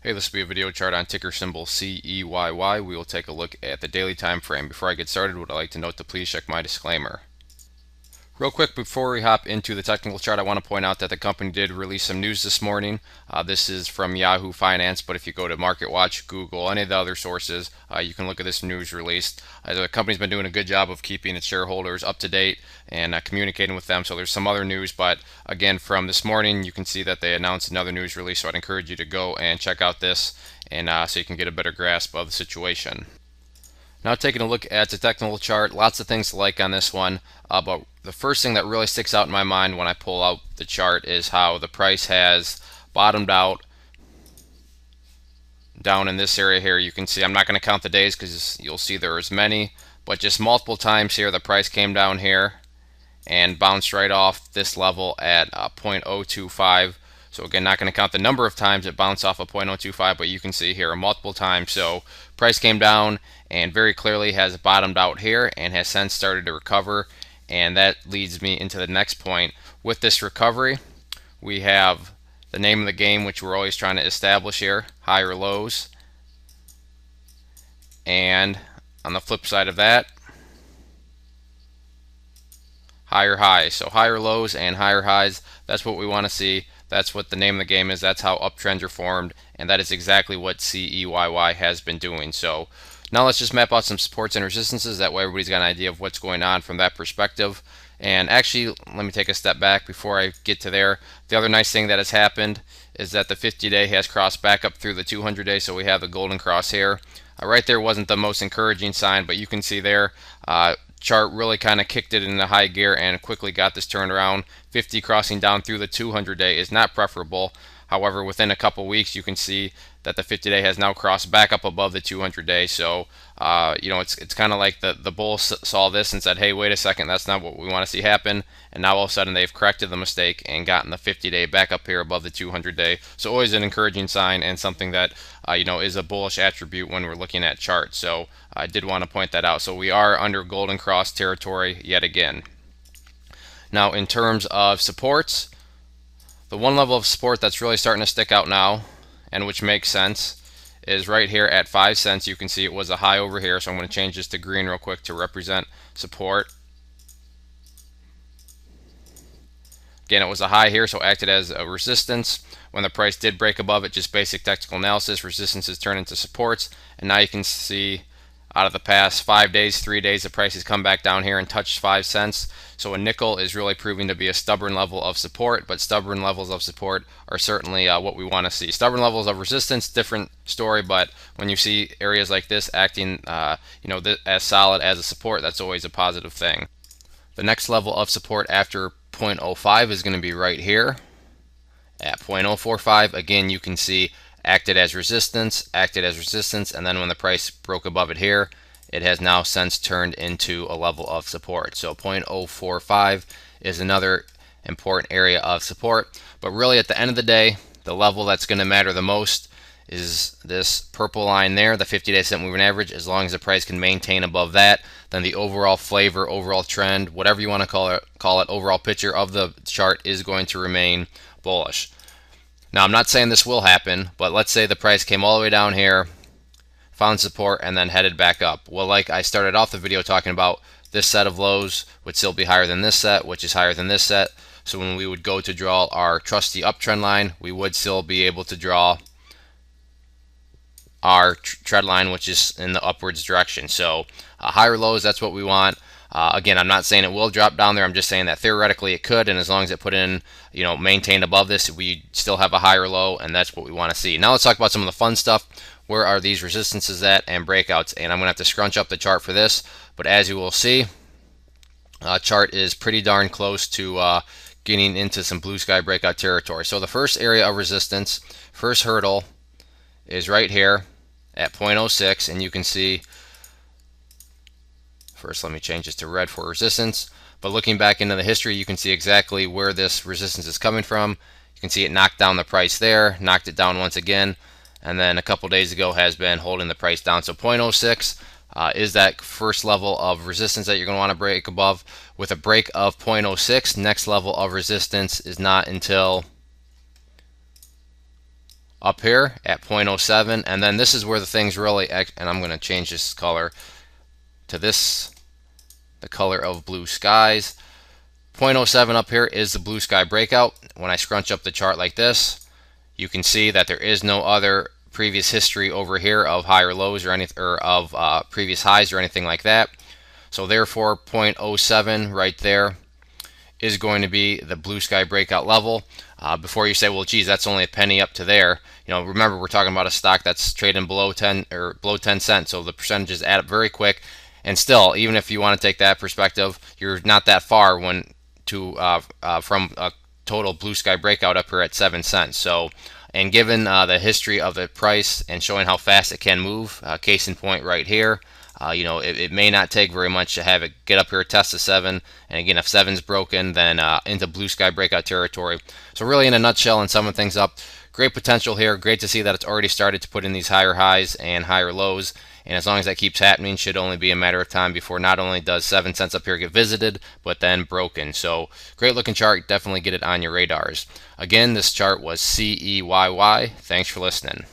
Hey, this will be a video chart on ticker symbol CEYY. We will take a look at the daily time frame. Before I get started, would I like to note to please check my disclaimer. Real quick, before we hop into the technical chart, I want to point out that the company did release some news this morning. This is from Yahoo Finance, but if you go to MarketWatch, Google, any of the other sources, you can look at this news release. The company's been doing a good job of keeping its shareholders up to date and communicating with them. So there's some other news, but again, from this morning, you can see that they announced another news release. So I'd encourage you to go and check out this, and so you can get a better grasp of the situation. Now taking a look at the technical chart, lots of things to like on this one, but the first thing that really sticks out in my mind when I pull out the chart is how the price has bottomed out down in this area here. You can see, I'm not going to count the days because you'll see there's many, but just multiple times here the price came down here and bounced right off this level at 0.025. So again, not going to count the number of times it bounced off of 0.025, but you can see here multiple times. So price came down and very clearly has bottomed out here and has since started to recover. And that leads me into the next point. With this recovery, we have the name of the game, which we're always trying to establish here, higher lows. And on the flip side of that, higher highs. So higher lows and higher highs, that's what we want to see. That's what the name of the game is. That's how uptrends are formed, and that is exactly what CEYY has been doing. So now let's just map out some supports and resistances. That way everybody's got an idea of what's going on from that perspective. And actually, let me take a step back before I get to there. The other nice thing that has happened is that the 50-day has crossed back up through the 200-day, so we have the golden cross here. Right there wasn't the most encouraging sign, but you can see there, chart really kind of kicked it into high gear and quickly got this turned around. 50 crossing down through the 200-day is not preferable. However, within a couple weeks, you can see that the 50-day has now crossed back up above the 200-day. So, it's kind of like the bull saw this and said, hey, wait a second, that's not what we want to see happen. And now all of a sudden they've corrected the mistake and gotten the 50-day back up here above the 200-day. So always an encouraging sign and something that, is a bullish attribute when we're looking at charts. So I did want to point that out. So we are under golden cross territory yet again. Now in terms of supports, the one level of support that's really starting to stick out now, and which makes sense, is right here at 5 cents. You can see it was a high over here, so I'm going to change this to green real quick to represent support. Again, it was a high here, so acted as a resistance. When the price did break above it, just basic technical analysis, resistances turn into supports, and now you can see out of the past 5 days, 3 days, the price has come back down here and touched 5 cents. So a nickel is really proving to be a stubborn level of support, but stubborn levels of support are certainly what we want to see. Stubborn levels of resistance, different story, but when you see areas like this acting as solid as a support, that's always a positive thing. The next level of support after 0.05 is going to be right here at 0.045. Again, you can see acted as resistance, and then when the price broke above it here, it has now since turned into a level of support. So 0.045 is another important area of support. But really at the end of the day, the level that's going to matter the most is this purple line there, the 50-day simple moving average. As long as the price can maintain above that, then the overall flavor, overall trend, whatever you want to call it, overall picture of the chart is going to remain bullish. Now, I'm not saying this will happen, but let's say the price came all the way down here, found support, and then headed back up. Well, like I started off the video talking about, this set of lows would still be higher than this set, which is higher than this set. So when we would go to draw our trusty uptrend line, we would still be able to draw our trend line, which is in the upwards direction. So higher lows, that's what we want. Again, I'm not saying it will drop down there. I'm just saying that theoretically it could, and as long as it put in, maintained above this, we still have a higher low, and that's what we want to see. Now let's talk about some of the fun stuff. Where are these resistances at and breakouts? And I'm going to have to scrunch up the chart for this, but as you will see, chart is pretty darn close to getting into some blue sky breakout territory. So the first area of resistance, first hurdle, is right here at 0.06, and you can see, first let me change this to red for resistance, but looking back into the history, you can see exactly where this resistance is coming from. You can see it knocked down the price there, knocked it down once again, and then a couple days ago has been holding the price down. So 0.06 is that first level of resistance that you're going to want to break above. With a break of 0.06, next level of resistance is not until up here at 0.07, and then this is where the things really, and I'm going to change this color to this, the color of blue skies. 0.07 up here is the blue sky breakout. When I scrunch up the chart like this, you can see that there is no other previous history over here of higher lows or anything, or of previous highs or anything like that. So therefore 0.07 right there is going to be the blue sky breakout level. Before you say, well, geez, that's only a penny up to there. Remember, we're talking about a stock that's trading below 10 or below 10 cents, so the percentages add up very quick. And still, even if you want to take that perspective, you're not that far from a total blue sky breakout up here at 7 cents. So, and given the history of the price and showing how fast it can move, case in point right here, it may not take very much to have it get up here, test the 7, and again, if 7's broken, then into blue sky breakout territory. So really, in a nutshell, and summing things up, great potential here. Great to see that it's already started to put in these higher highs and higher lows. And as long as that keeps happening, should only be a matter of time before not only does 7 cents up here get visited, but then broken. So great looking chart. Definitely get it on your radars. Again, this chart was CEYY. Thanks for listening.